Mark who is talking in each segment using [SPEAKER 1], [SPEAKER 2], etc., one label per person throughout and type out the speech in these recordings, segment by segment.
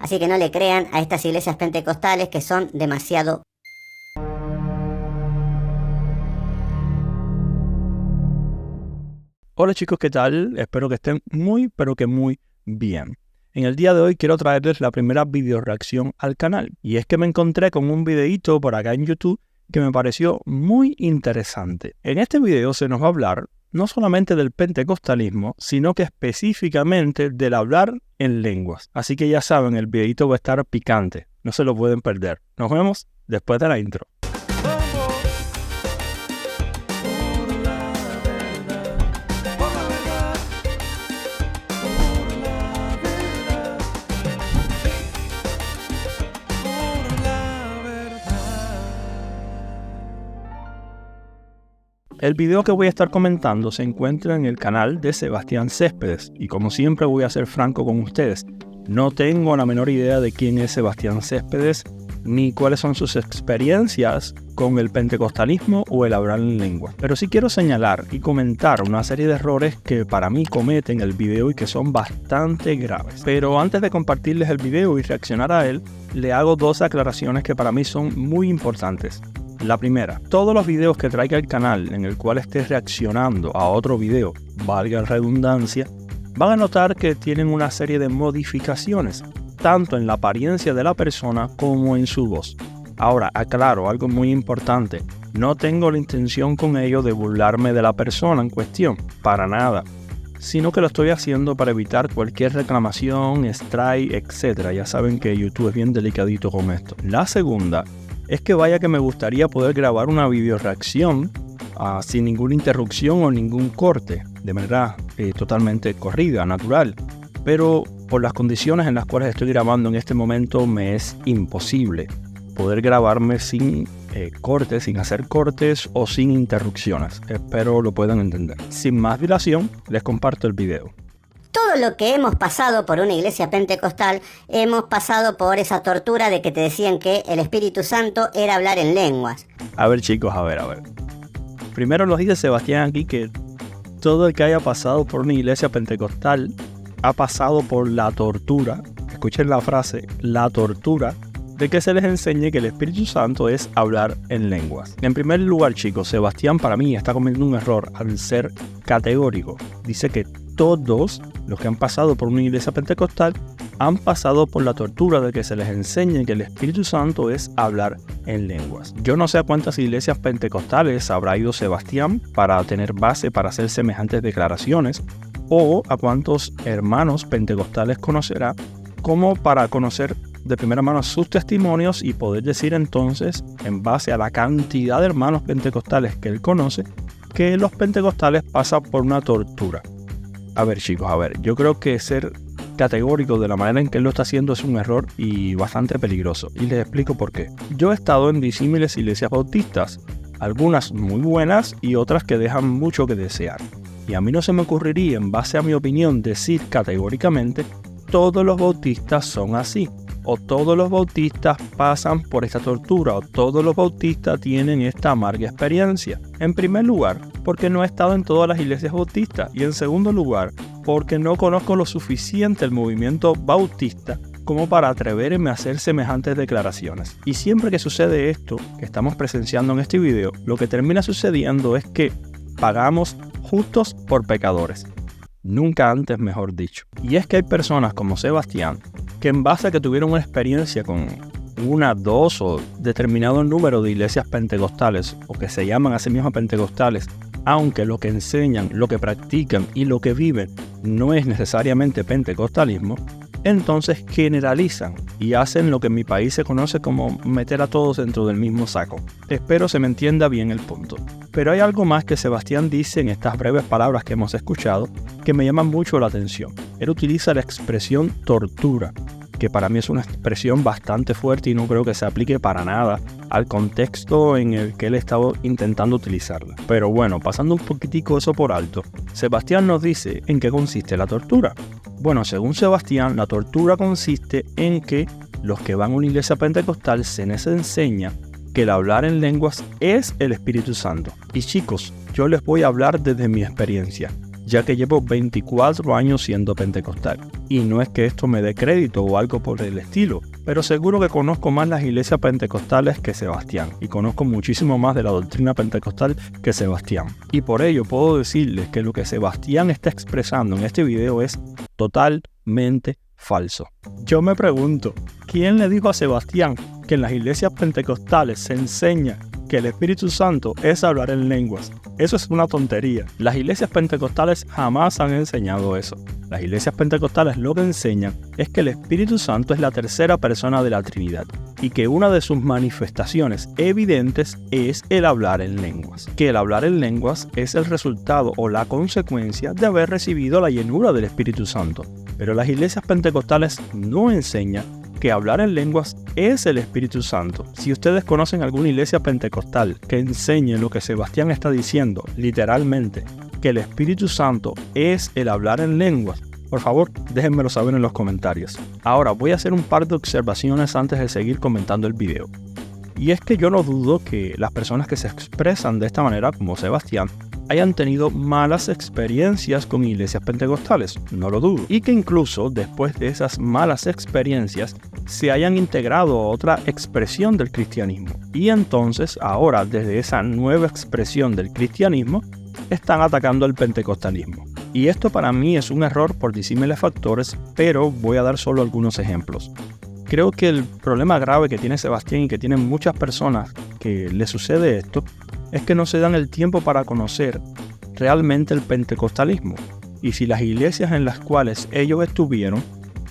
[SPEAKER 1] Así que no le crean a estas iglesias pentecostales que son demasiado...
[SPEAKER 2] Hola chicos, ¿qué tal? Espero que estén muy, pero que muy bien. En el día de hoy quiero traerles la primera video reacción al canal. Y es que me encontré con un videíto por acá en YouTube que me pareció muy interesante. En este video se nos va a hablar no solamente del pentecostalismo, sino que específicamente del hablar en lenguas. Así que ya saben, el videíto va a estar picante. No se lo pueden perder. Nos vemos después de la intro. El video que voy a estar comentando se encuentra en el canal de Sebastián Céspedes y como siempre voy a ser franco con ustedes, no tengo la menor idea de quién es Sebastián Céspedes ni cuáles son sus experiencias con el pentecostalismo o el hablar en lengua. Pero sí quiero señalar y comentar una serie de errores que para mí cometen el video y que son bastante graves. Pero antes de compartirles el video y reaccionar a él, le hago dos aclaraciones que para mí son muy importantes. La primera, todos los videos que traiga el canal en el cual esté reaccionando a otro video, valga la redundancia, van a notar que tienen una serie de modificaciones, tanto en la apariencia de la persona como en su voz. Ahora, aclaro algo muy importante, no tengo la intención con ello de burlarme de la persona en cuestión, para nada, sino que lo estoy haciendo para evitar cualquier reclamación, strike, etc. Ya saben que YouTube es bien delicadito con esto. La segunda es que vaya que me gustaría poder grabar una video reacción sin ninguna interrupción o ningún corte, de manera totalmente corrida, natural. Pero por las condiciones en las cuales estoy grabando en este momento me es imposible poder grabarme sin cortes, sin hacer cortes o sin interrupciones. Espero lo puedan entender. Sin más dilación, les comparto el video.
[SPEAKER 1] Todo lo que hemos pasado por una iglesia pentecostal, hemos pasado por esa tortura de que te decían que el Espíritu Santo era hablar en lenguas.
[SPEAKER 2] A ver chicos, a ver. Primero nos dice Sebastián aquí que todo el que haya pasado por una iglesia pentecostal ha pasado por la tortura, escuchen la frase, la tortura, de que se les enseñe que el Espíritu Santo es hablar en lenguas. En primer lugar chicos, Sebastián para mí está cometiendo un error al ser categórico. Dice que todos los que han pasado por una iglesia pentecostal han pasado por la tortura de que se les enseñe que el Espíritu Santo es hablar en lenguas. Yo no sé a cuántas iglesias pentecostales habrá ido Sebastián para tener base para hacer semejantes declaraciones, o a cuántos hermanos pentecostales conocerá como para conocer de primera mano sus testimonios y poder decir entonces, en base a la cantidad de hermanos pentecostales que él conoce, que los pentecostales pasan por una tortura. A ver chicos, yo creo que ser categórico de la manera en que él lo está haciendo es un error y bastante peligroso. Y les explico por qué. Yo he estado en disímiles iglesias bautistas, algunas muy buenas y otras que dejan mucho que desear. Y a mí no se me ocurriría, en base a mi opinión, decir categóricamente todos los bautistas son así, o todos los bautistas pasan por esta tortura, o todos los bautistas tienen esta amarga experiencia. En primer lugar, porque no he estado en todas las iglesias bautistas, y en segundo lugar, porque no conozco lo suficiente el movimiento bautista como para atreverme a hacer semejantes declaraciones. Y siempre que sucede esto que estamos presenciando en este video, lo que termina sucediendo es que pagamos justos por pecadores. Nunca antes mejor dicho. Y es que hay personas como Sebastián que en base a que tuvieron una experiencia con una, dos o determinado número de iglesias pentecostales o que se llaman a sí mismas pentecostales, aunque lo que enseñan, lo que practican y lo que viven no es necesariamente pentecostalismo, entonces generalizan y hacen lo que en mi país se conoce como meter a todos dentro del mismo saco. Espero se me entienda bien el punto. Pero hay algo más que Sebastián dice en estas breves palabras que hemos escuchado que me llaman mucho la atención. Él utiliza la expresión tortura, que para mí es una expresión bastante fuerte y no creo que se aplique para nada al contexto en el que él estaba intentando utilizarla. Pero bueno, pasando un poquitico eso por alto, Sebastián nos dice en qué consiste la tortura. Bueno, según Sebastián, la tortura consiste en que los que van a una iglesia pentecostal se les enseña que el hablar en lenguas es el Espíritu Santo. Y chicos, yo les voy a hablar desde mi experiencia, ya que llevo 24 años siendo pentecostal. Y no es que esto me dé crédito o algo por el estilo, pero seguro que conozco más las iglesias pentecostales que Sebastián, y conozco muchísimo más de la doctrina pentecostal que Sebastián. Y por ello puedo decirles que lo que Sebastián está expresando en este video es totalmente falso. Yo me pregunto, ¿quién le dijo a Sebastián que en las iglesias pentecostales se enseña que el Espíritu Santo es hablar en lenguas? Eso es una tontería. Las iglesias pentecostales jamás han enseñado eso. Las iglesias pentecostales lo que enseñan es que el Espíritu Santo es la tercera persona de la Trinidad y que una de sus manifestaciones evidentes es el hablar en lenguas. Que el hablar en lenguas es el resultado o la consecuencia de haber recibido la llenura del Espíritu Santo. Pero las iglesias pentecostales no enseñan que hablar en lenguas es el Espíritu Santo. Si ustedes conocen alguna iglesia pentecostal que enseñe lo que Sebastián está diciendo, literalmente, que el Espíritu Santo es el hablar en lenguas, por favor, déjenmelo saber en los comentarios. Ahora voy a hacer un par de observaciones antes de seguir comentando el video. Y es que yo no dudo que las personas que se expresan de esta manera, como Sebastián, hayan tenido malas experiencias con iglesias pentecostales, no lo dudo, y que incluso después de esas malas experiencias se hayan integrado a otra expresión del cristianismo, y entonces ahora desde esa nueva expresión del cristianismo están atacando el pentecostalismo. Y esto para mí es un error por disímiles factores, pero voy a dar solo algunos ejemplos. Creo que el problema grave que tiene Sebastián y que tienen muchas personas que le sucede esto es que no se dan el tiempo para conocer realmente el pentecostalismo y si las iglesias en las cuales ellos estuvieron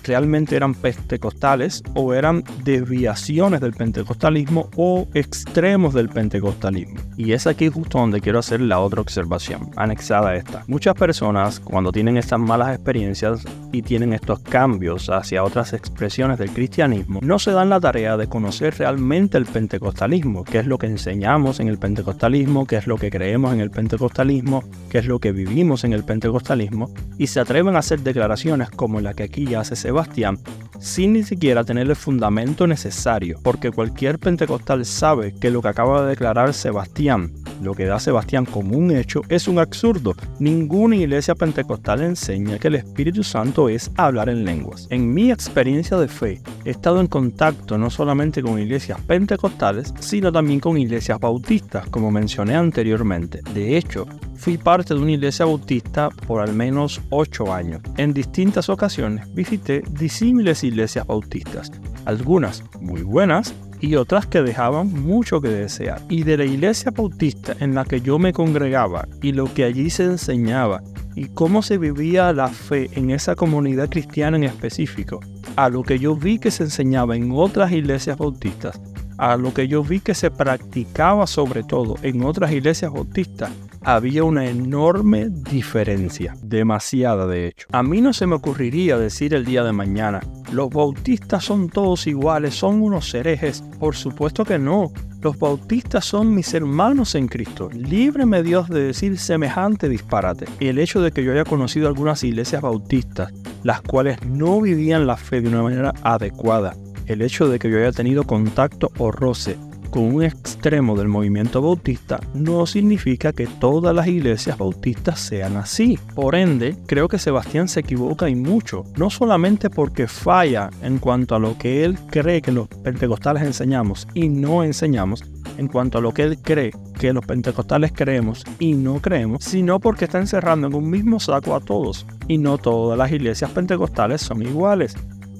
[SPEAKER 2] realmente eran pentecostales o eran desviaciones del pentecostalismo o extremos del pentecostalismo. Y es aquí justo donde quiero hacer la otra observación, anexada a esta. Muchas personas cuando tienen estas malas experiencias y tienen estos cambios hacia otras expresiones del cristianismo, no se dan la tarea de conocer realmente el pentecostalismo, qué es lo que enseñamos en el pentecostalismo, qué es lo que creemos en el pentecostalismo, qué es lo que vivimos en el pentecostalismo, y se atreven a hacer declaraciones como la que aquí hace Sebastián, sin ni siquiera tener el fundamento necesario, porque cualquier pentecostal sabe que lo que acaba de declarar Sebastián, lo que da Sebastián como un hecho, es un absurdo. Ninguna iglesia pentecostal enseña que el Espíritu Santo es hablar en lenguas. En mi experiencia de fe, he estado en contacto no solamente con iglesias pentecostales, sino también con iglesias bautistas, como mencioné anteriormente. De hecho, fui parte de una iglesia bautista por al menos 8 años. En distintas ocasiones visité disímiles iglesias bautistas, algunas muy buenas y otras que dejaban mucho que desear. Y de la iglesia bautista en la que yo me congregaba y lo que allí se enseñaba y cómo se vivía la fe en esa comunidad cristiana en específico, a lo que yo vi que se enseñaba en otras iglesias bautistas, a lo que yo vi que se practicaba sobre todo en otras iglesias bautistas, había una enorme diferencia, demasiada de hecho. A mí no se me ocurriría decir el día de mañana, los bautistas son todos iguales, son unos herejes. Por supuesto que no. Los bautistas son mis hermanos en Cristo. Líbreme Dios de decir semejante disparate. El hecho de que yo haya conocido algunas iglesias bautistas, las cuales no vivían la fe de una manera adecuada, el hecho de que yo haya tenido contacto o roce con un extremo del movimiento bautista no significa que todas las iglesias bautistas sean así. Por ende, creo que Sebastián se equivoca y mucho, no solamente porque falla en cuanto a lo que él cree que los pentecostales enseñamos y no enseñamos, en cuanto a lo que él cree que los pentecostales creemos y no creemos, sino porque está encerrando en un mismo saco a todos. Y no todas las iglesias pentecostales son iguales.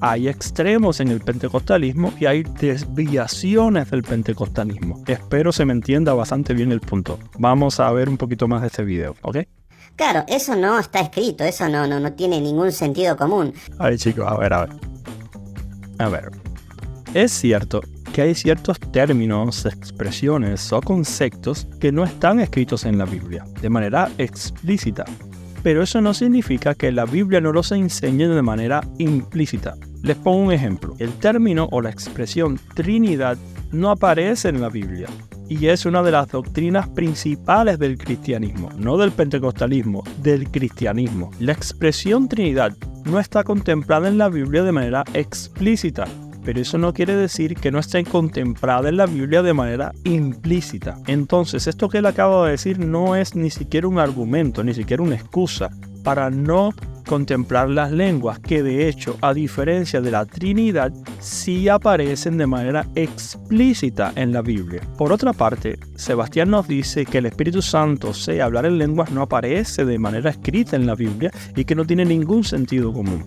[SPEAKER 2] Hay extremos en el pentecostalismo y hay desviaciones del pentecostalismo. Espero se me entienda bastante bien el punto. Vamos a ver un poquito más de este video, ¿ok?
[SPEAKER 1] Claro, eso no está escrito, eso no tiene ningún sentido común.
[SPEAKER 2] Ay chicos, a ver. Es cierto que hay ciertos términos, expresiones o conceptos que no están escritos en la Biblia de manera explícita. Pero eso no significa que la Biblia no los enseñe de manera implícita. Les pongo un ejemplo. El término o la expresión Trinidad no aparece en la Biblia y es una de las doctrinas principales del cristianismo, no del pentecostalismo, del cristianismo. La expresión Trinidad no está contemplada en la Biblia de manera explícita, pero eso no quiere decir que no esté contemplada en la Biblia de manera implícita. Entonces, esto que él acaba de decir no es ni siquiera un argumento, ni siquiera una excusa para no contemplar las lenguas, que de hecho, a diferencia de la Trinidad, sí aparecen de manera explícita en la Biblia. Por otra parte, Sebastián nos dice que el Espíritu Santo, sea hablar en lenguas, no aparece de manera escrita en la Biblia y que no tiene ningún sentido común.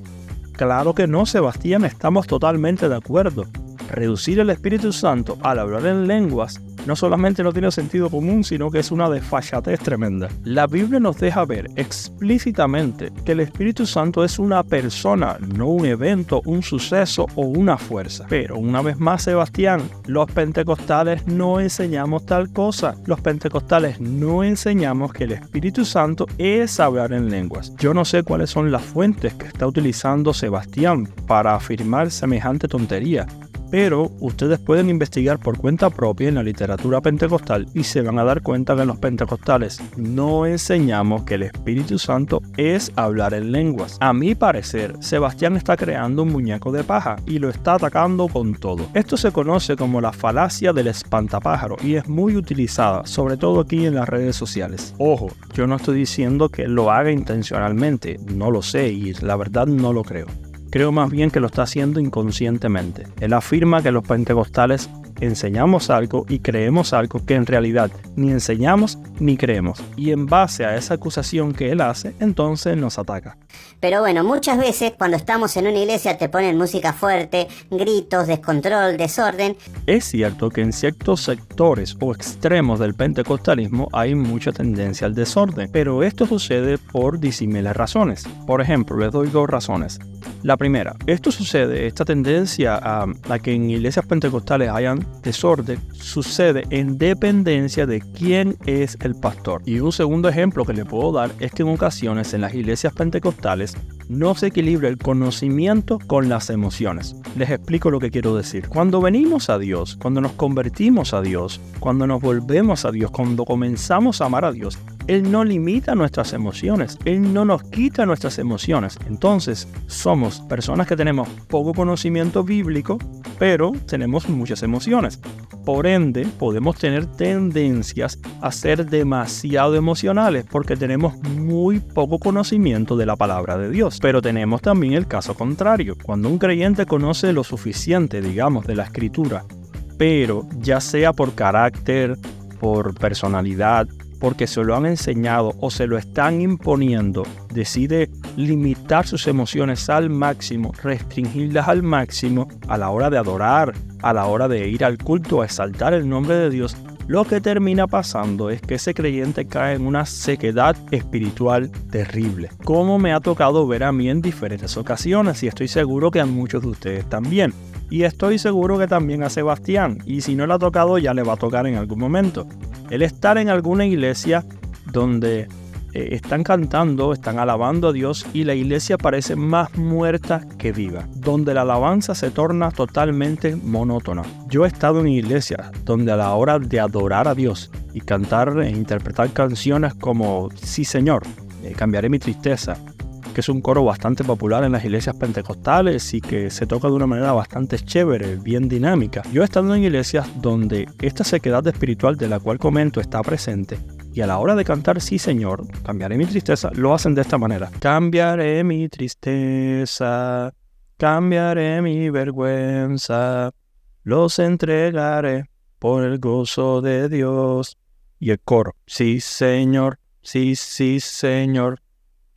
[SPEAKER 2] Claro que no, Sebastián, estamos totalmente de acuerdo. Reducir el Espíritu Santo al hablar en lenguas no solamente no tiene sentido común, sino que es una desfachatez tremenda. La Biblia nos deja ver explícitamente que el Espíritu Santo es una persona, no un evento, un suceso o una fuerza. Pero una vez más, Sebastián, los pentecostales no enseñamos tal cosa. Los pentecostales no enseñamos que el Espíritu Santo es hablar en lenguas. Yo no sé cuáles son las fuentes que está utilizando Sebastián para afirmar semejante tontería. Pero ustedes pueden investigar por cuenta propia en la literatura pentecostal y se van a dar cuenta que los pentecostales no enseñamos que el Espíritu Santo es hablar en lenguas. A mi parecer, Sebastián está creando un muñeco de paja y lo está atacando con todo. Esto se conoce como la falacia del espantapájaro y es muy utilizada, sobre todo aquí en las redes sociales. Ojo, yo no estoy diciendo que lo haga intencionalmente, no lo sé y la verdad no lo creo. Creo más bien que lo está haciendo inconscientemente. Él afirma que los pentecostales enseñamos algo y creemos algo que en realidad ni enseñamos ni creemos. Y en base a esa acusación que él hace, entonces nos ataca.
[SPEAKER 1] Pero bueno, muchas veces cuando estamos en una iglesia te ponen música fuerte, gritos, descontrol, desorden.
[SPEAKER 2] Es cierto que en ciertos sectores o extremos del pentecostalismo hay mucha tendencia al desorden, pero esto sucede por disímiles razones. Por ejemplo, les doy 2 razones. La primera, esta tendencia a que en iglesias pentecostales hayan desorden, sucede en dependencia de quién es el pastor. Y un segundo ejemplo que le puedo dar es que en ocasiones en las iglesias pentecostales no se equilibra el conocimiento con las emociones. Les explico lo que quiero decir. Cuando venimos a Dios, cuando nos convertimos a Dios, cuando nos volvemos a Dios, cuando comenzamos a amar a Dios, Él no limita nuestras emociones, Él no nos quita nuestras emociones. Entonces, somos personas que tenemos poco conocimiento bíblico, pero tenemos muchas emociones. Por ende, podemos tener tendencias a ser demasiado emocionales porque tenemos muy poco conocimiento de la palabra de Dios. Pero tenemos también el caso contrario. Cuando un creyente conoce lo suficiente, digamos, de la Escritura, pero ya sea por carácter, por personalidad, porque se lo han enseñado o se lo están imponiendo, decide limitar sus emociones al máximo, restringirlas al máximo a la hora de adorar, a la hora de ir al culto, a exaltar el nombre de Dios, lo que termina pasando es que ese creyente cae en una sequedad espiritual terrible, como me ha tocado ver a mí en diferentes ocasiones y estoy seguro que a muchos de ustedes también. Y estoy seguro que también a Sebastián, y si no le ha tocado ya le va a tocar en algún momento. El estar en alguna iglesia donde están cantando, están alabando a Dios y la iglesia parece más muerta que viva, donde la alabanza se torna totalmente monótona. Yo he estado en iglesias donde a la hora de adorar a Dios y cantar e interpretar canciones como Sí Señor, cambiaré mi tristeza, que es un coro bastante popular en las iglesias pentecostales y que se toca de una manera bastante chévere, bien dinámica. Yo he estado en iglesias donde esta sequedad espiritual de la cual comento está presente y a la hora de cantar Sí Señor, cambiaré mi tristeza, lo hacen de esta manera. Cambiaré mi tristeza, cambiaré mi vergüenza, los entregaré por el gozo de Dios. Y el coro, sí Señor, sí, sí Señor.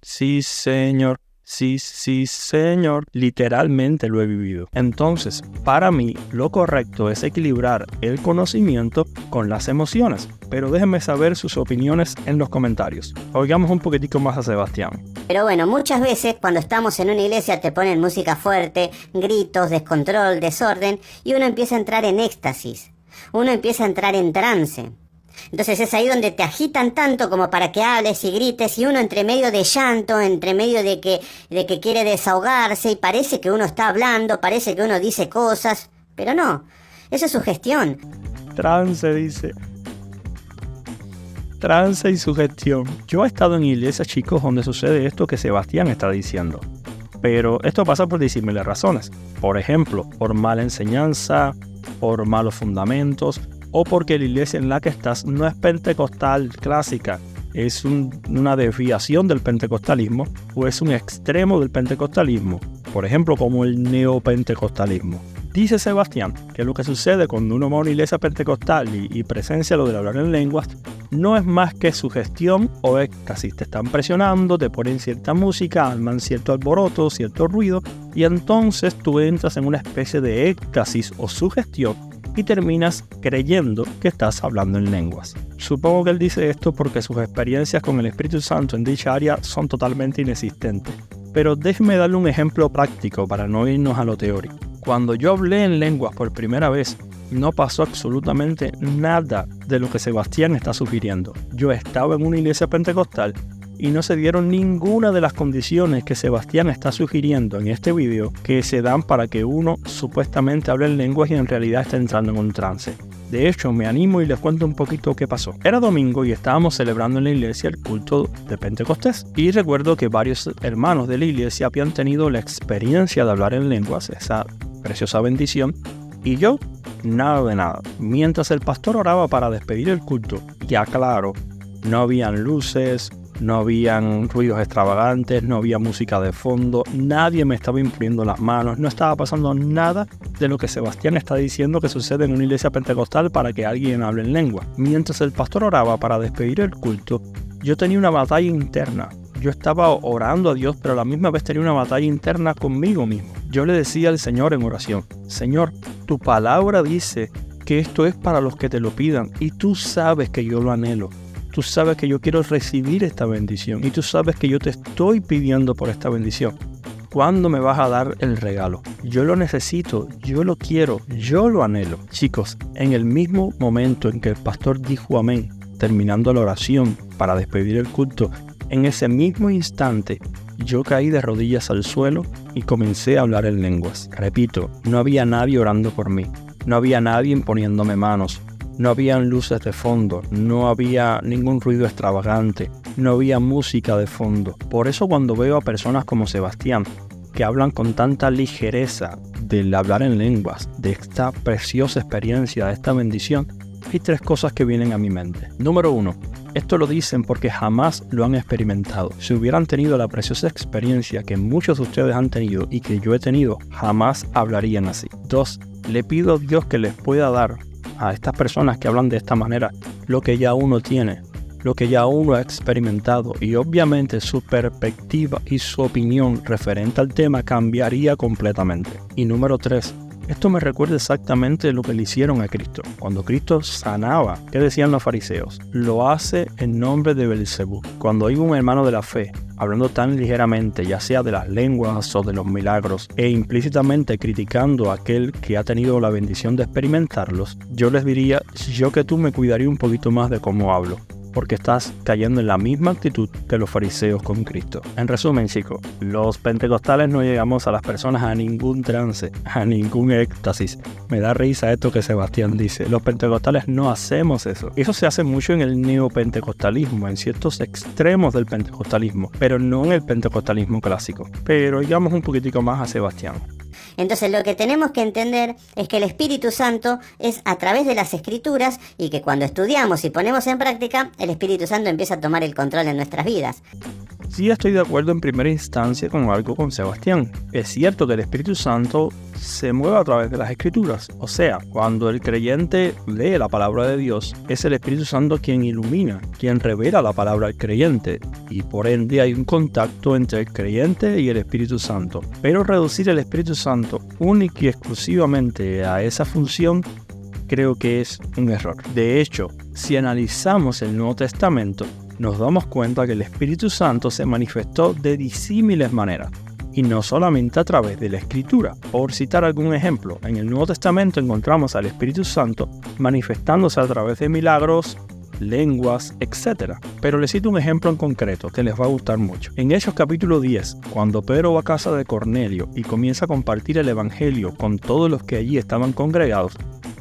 [SPEAKER 2] Sí, Señor. Sí, sí, Señor. Literalmente lo he vivido. Entonces, para mí, lo correcto es equilibrar el conocimiento con las emociones. Pero déjenme saber sus opiniones en los comentarios. Oigamos un poquitico más a Sebastián.
[SPEAKER 1] Pero bueno, muchas veces cuando estamos en una iglesia te ponen música fuerte, gritos, descontrol, desorden, y uno empieza a entrar en éxtasis. Uno empieza a entrar en trance. Entonces es ahí donde te agitan tanto como para que hables y grites y uno entre medio de llanto, entre medio de que quiere desahogarse y parece que uno está hablando, parece que uno dice cosas, pero no, eso es sugestión.
[SPEAKER 2] Trance, dice. Trance y sugestión. Yo he estado en iglesias, chicos, donde sucede esto que Sebastián está diciendo. Pero esto pasa por disímiles razones. Por ejemplo, por mala enseñanza, por malos fundamentos, o porque la iglesia en la que estás no es pentecostal clásica, ¿Es una desviación del pentecostalismo o es un extremo del pentecostalismo? Por ejemplo, como el neopentecostalismo. Dice Sebastián que lo que sucede cuando uno va a una iglesia pentecostal y presencia lo de hablar en lenguas no es más que sugestión o éxtasis. Te están presionando, te ponen cierta música, arman cierto alboroto, cierto ruido, y entonces tú entras en una especie de éxtasis o sugestión y terminas creyendo que estás hablando en lenguas. Supongo que él dice esto porque sus experiencias con el Espíritu Santo en dicha área son totalmente inexistentes. Pero déjeme darle un ejemplo práctico para no irnos a lo teórico. Cuando yo hablé en lenguas por primera vez, no pasó absolutamente nada de lo que Sebastián está sugiriendo. Yo estaba en una iglesia pentecostal y no se dieron ninguna de las condiciones que Sebastián está sugiriendo en este video que se dan para que uno supuestamente hable en lenguas y en realidad esté entrando en un trance. De hecho, me animo y les cuento un poquito qué pasó. Era domingo y estábamos celebrando en la iglesia el culto de Pentecostés. Y recuerdo que varios hermanos de la iglesia habían tenido la experiencia de hablar en lenguas, esa preciosa bendición, y yo, nada de nada. Mientras el pastor oraba para despedir el culto, ya claro, no habían luces, no habían ruidos extravagantes, no había música de fondo, nadie me estaba imponiendo las manos, no estaba pasando nada de lo que Sebastián está diciendo que sucede en una iglesia pentecostal para que alguien hable en lengua. Mientras el pastor oraba para despedir el culto, yo tenía una batalla interna. Yo estaba orando a Dios, pero a la misma vez tenía una batalla interna conmigo mismo. Yo le decía al Señor en oración: Señor, tu palabra dice que esto es para los que te lo pidan y tú sabes que yo lo anhelo. Tú sabes que yo quiero recibir esta bendición y tú sabes que yo te estoy pidiendo por esta bendición. ¿Cuándo me vas a dar el regalo? Yo lo necesito, yo lo quiero, yo lo anhelo. Chicos, en el mismo momento en que el pastor dijo amén, terminando la oración para despedir el culto, en ese mismo instante yo caí de rodillas al suelo y comencé a hablar en lenguas. Repito, no había nadie orando por mí, no había nadie imponiéndome manos. No habían luces de fondo, no había ningún ruido extravagante, no había música de fondo. Por eso cuando veo a personas como Sebastián, que hablan con tanta ligereza del hablar en lenguas, de esta preciosa experiencia, de esta bendición, hay tres cosas que vienen a mi mente. Número 1, esto lo dicen porque jamás lo han experimentado. Si hubieran tenido la preciosa experiencia que muchos de ustedes han tenido y que yo he tenido, jamás hablarían así. 2, le pido a Dios que les pueda dar a estas personas que hablan de esta manera lo que ya uno tiene, lo que ya uno ha experimentado, y obviamente su perspectiva y su opinión referente al tema cambiaría completamente. Y número 3, esto me recuerda exactamente lo que le hicieron a Cristo. Cuando Cristo sanaba, ¿qué decían los fariseos? Lo hace en nombre de Belcebú. Cuando hay un hermano de la fe hablando tan ligeramente, ya sea de las lenguas o de los milagros, e implícitamente criticando a aquel que ha tenido la bendición de experimentarlos, yo les diría, yo que tú me cuidaría un poquito más de cómo hablo, porque estás cayendo en la misma actitud que los fariseos con Cristo. En resumen, chicos, los pentecostales no llegamos a las personas a ningún trance, a ningún éxtasis. Me da risa esto que Sebastián dice. Los pentecostales no hacemos eso. Eso se hace mucho en el neopentecostalismo, en ciertos extremos del pentecostalismo, pero no en el pentecostalismo clásico. Pero digamos un poquitico más a Sebastián.
[SPEAKER 1] Entonces lo que tenemos que entender es que el Espíritu Santo es a través de las Escrituras y que cuando estudiamos y ponemos en práctica, el Espíritu Santo empieza a tomar el control en nuestras vidas.
[SPEAKER 2] Sí, estoy de acuerdo en primera instancia con Sebastián. Es cierto que el Espíritu Santo se mueve a través de las Escrituras. O sea, cuando el creyente lee la palabra de Dios, es el Espíritu Santo quien ilumina, quien revela la palabra al creyente. Y por ende hay un contacto entre el creyente y el Espíritu Santo. Pero reducir el Espíritu Santo única y exclusivamente a esa función, creo que es un error. De hecho, si analizamos el Nuevo Testamento, nos damos cuenta que el Espíritu Santo se manifestó de disímiles maneras, y no solamente a través de la Escritura. Por citar algún ejemplo, en el Nuevo Testamento encontramos al Espíritu Santo manifestándose a través de milagros, lenguas, etc. Pero les cito un ejemplo en concreto que les va a gustar mucho. En Hechos capítulo 10, cuando Pedro va a casa de Cornelio y comienza a compartir el Evangelio con todos los que allí estaban congregados,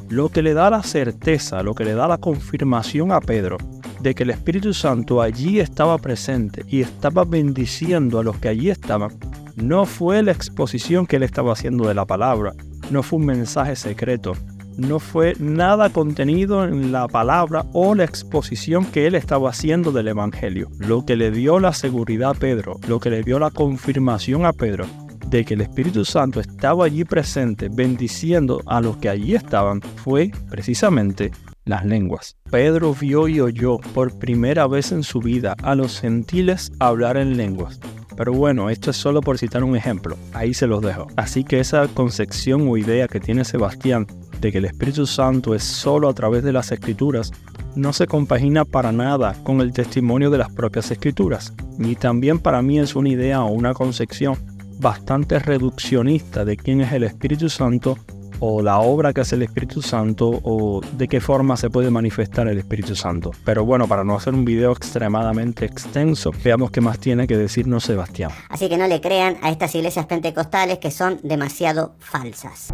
[SPEAKER 2] lo que le da la certeza, lo que le da la confirmación a Pedro de que el Espíritu Santo allí estaba presente y estaba bendiciendo a los que allí estaban, no fue la exposición que él estaba haciendo de la palabra, no fue un mensaje secreto, no fue nada contenido en la palabra o la exposición que él estaba haciendo del Evangelio. Lo que le dio la seguridad a Pedro, lo que le dio la confirmación a Pedro de que el Espíritu Santo estaba allí presente, bendiciendo a los que allí estaban, fue precisamente las lenguas. Pedro vio y oyó por primera vez en su vida a los gentiles hablar en lenguas. Pero bueno, esto es solo por citar un ejemplo, ahí se los dejo. Así que esa concepción o idea que tiene Sebastián de que el Espíritu Santo es solo a través de las Escrituras, no se compagina para nada con el testimonio de las propias Escrituras. Y también para mí es una idea o una concepción bastante reduccionista de quién es el Espíritu Santo o la obra que hace el Espíritu Santo o de qué forma se puede manifestar el Espíritu Santo. Pero bueno, para no hacer un video extremadamente extenso, veamos qué más tiene que decirnos Sebastián.
[SPEAKER 1] Así que no le crean a estas iglesias pentecostales que son demasiado falsas.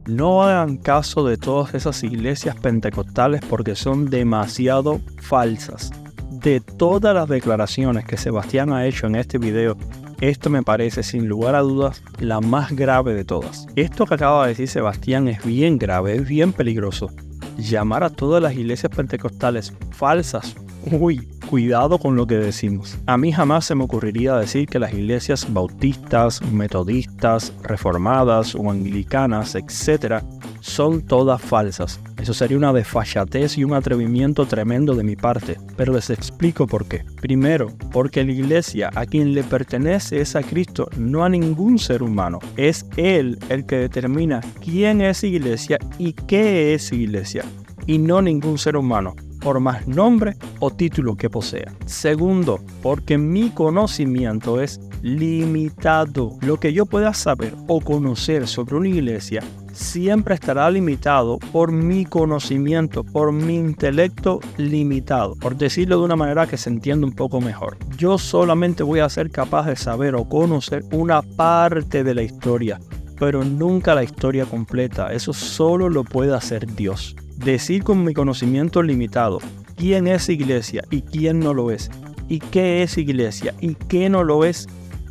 [SPEAKER 2] No hagan caso de todas esas iglesias pentecostales porque son demasiado falsas. De todas las declaraciones que Sebastián ha hecho en este video, esto me parece sin lugar a dudas la más grave de todas. Esto que acaba de decir Sebastián es bien grave, es bien peligroso. Llamar a todas las iglesias pentecostales falsas. Uy, cuidado con lo que decimos. A mí jamás se me ocurriría decir que las iglesias bautistas, metodistas, reformadas o anglicanas, etc., son todas falsas. Eso sería una desfachatez y un atrevimiento tremendo de mi parte, pero les explico por qué. Primero, porque la iglesia a quien le pertenece es a Cristo, no a ningún ser humano. Es Él el que determina quién es iglesia y qué es iglesia, y no ningún ser humano, por más nombre o título que posea. Segundo, porque mi conocimiento es limitado. Lo que yo pueda saber o conocer sobre una iglesia siempre estará limitado por mi conocimiento, por mi intelecto limitado. Por decirlo de una manera que se entienda un poco mejor. Yo solamente voy a ser capaz de saber o conocer una parte de la historia, pero nunca la historia completa. Eso solo lo puede hacer Dios. Decir con mi conocimiento limitado quién es iglesia y quién no lo es, y qué es iglesia y qué no lo es,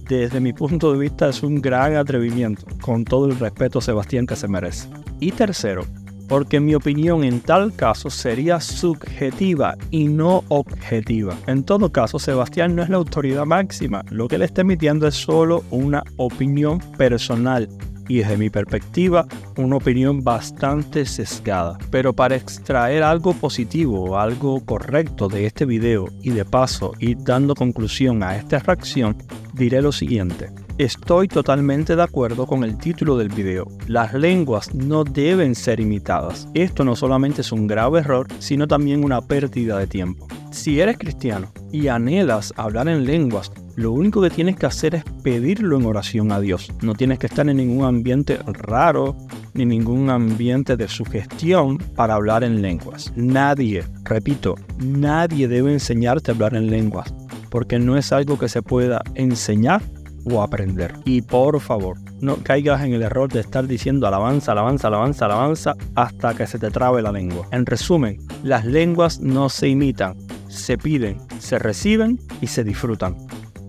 [SPEAKER 2] desde mi punto de vista es un gran atrevimiento, con todo el respeto Sebastián que se merece. Y tercero, porque mi opinión en tal caso sería subjetiva y no objetiva. En todo caso, Sebastián no es la autoridad máxima, lo que él está emitiendo es solo una opinión personal. Y desde mi perspectiva, una opinión bastante sesgada. Pero para extraer algo positivo, algo correcto de este video y de paso ir dando conclusión a esta reacción, diré lo siguiente. Estoy totalmente de acuerdo con el título del video. Las lenguas no deben ser imitadas. Esto no solamente es un grave error, sino también una pérdida de tiempo. Si eres cristiano y anhelas hablar en lenguas, lo único que tienes que hacer es pedirlo en oración a Dios. No tienes que estar en ningún ambiente raro, ni ningún ambiente de sugestión para hablar en lenguas. Nadie, repito, nadie debe enseñarte a hablar en lenguas, porque no es algo que se pueda enseñar o aprender. Y por favor, no caigas en el error de estar diciendo alabanza, alabanza, alabanza, alabanza hasta que se te trabe la lengua. En resumen, las lenguas no se imitan, se piden, se reciben y se disfrutan.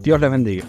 [SPEAKER 2] Dios les bendiga.